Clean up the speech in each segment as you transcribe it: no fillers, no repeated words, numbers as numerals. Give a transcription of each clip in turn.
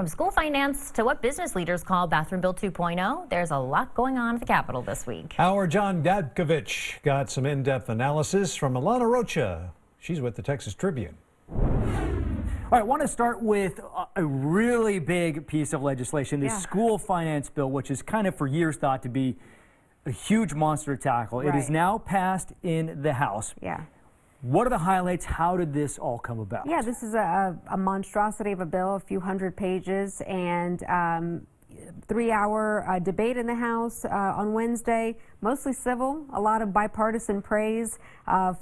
From school finance to what business leaders call Bathroom Bill 2.0, there's a lot going on at the Capitol this week. Our John Dabkovich got some in-depth analysis from Alana Rocha. She's with the Texas Tribune. All right, I want to start with a really big piece of legislation, the school finance bill, which is kind of for years thought to be a huge monster to tackle. It is now passed in the House. Yeah. What are the highlights? How did this all come about? Yeah, this is a monstrosity of a bill, a few hundred pages, and 3-hour debate in the House on Wednesday, mostly civil, a lot of bipartisan praise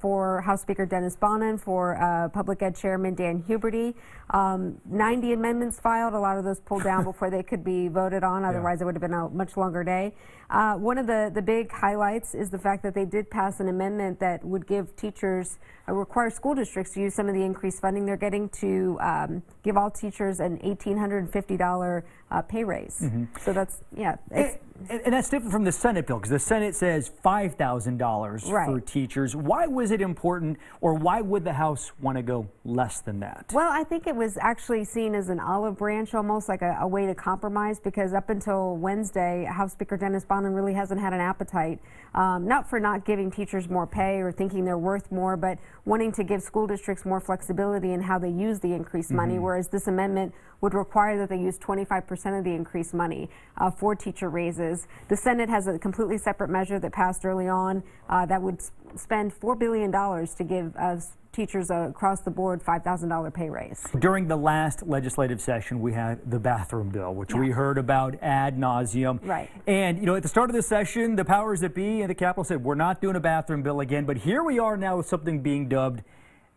for House Speaker Dennis Bonnen, for Public Ed Chairman Dan Huberty. 90 amendments filed, a lot of those pulled down before they could be voted on, otherwise it would have been a much longer day. One of the big highlights is the fact that they did pass an amendment that would give teachers, require school districts to use some of the increased funding they're getting to give all teachers an $1,850 pay raise. So that's, And that's different from the Senate bill, because the Senate says $5,000 for teachers. Why was it important, or why would the House want to go less than that? Well, I think it was actually seen as an olive branch, almost like a way to compromise, because up until Wednesday, House Speaker Dennis Bonnen really hasn't had an appetite, not for not giving teachers more pay or thinking they're worth more, but wanting to give school districts more flexibility in how they use the increased money, whereas this amendment would require that they use 25% of the increased money for teacher raises. The Senate has a completely separate measure that passed early on that would spend $4 billion to give teachers across the board $5,000 pay raise. During the last legislative session, we had the bathroom bill, which we heard about ad nauseum. Right. And, you know, at the start of the session, the powers that be in the Capitol said, we're not doing a bathroom bill again. But here we are now with something being dubbed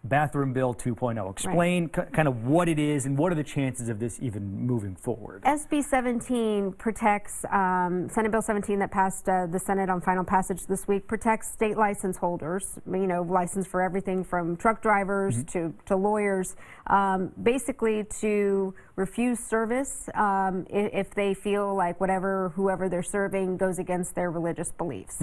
Bathroom Bill 2.0. Explain kind of what it is and what are the chances of this even moving forward. SB 17 protects, Senate Bill 17 that passed the Senate on final passage this week, protects state license holders, you know, license for everything from truck drivers to lawyers, basically to refuse service if they feel like whoever they're serving goes against their religious beliefs.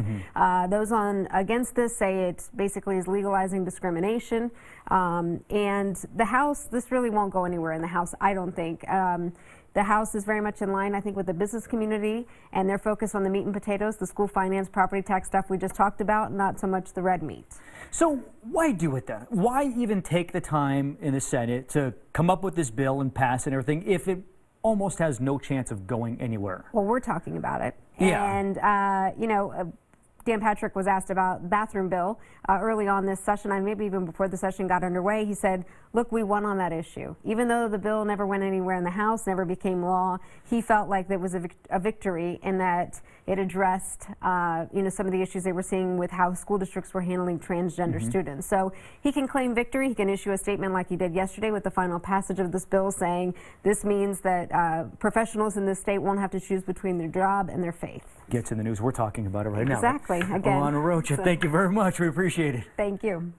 Those against this say it basically is legalizing discrimination. And the House, this really won't go anywhere in the House, I don't think. The House is very much in line, I think, with the business community and their focus on the meat and potatoes, the school finance, property tax stuff we just talked about, not so much the red meat. So why do it then? Why even take the time in the Senate to come up with this bill and pass it and everything if it almost has no chance of going anywhere? Well, we're talking about it. Yeah. And, you know, Dan Patrick was asked about bathroom bill early on this session, and maybe even before the session got underway. He said, look, we won on that issue. Even though the bill never went anywhere in the House, never became law, he felt like there was a victory in that it addressed you know, some of the issues they were seeing with how school districts were handling transgender students. So he can claim victory. He can issue a statement like he did yesterday with the final passage of this bill saying this means that professionals in this state won't have to choose between their job and their faith. Gets in the news. We're talking about it right now. Exactly. Again. Alana Rocha, thank you very much. We appreciate it. Thank you.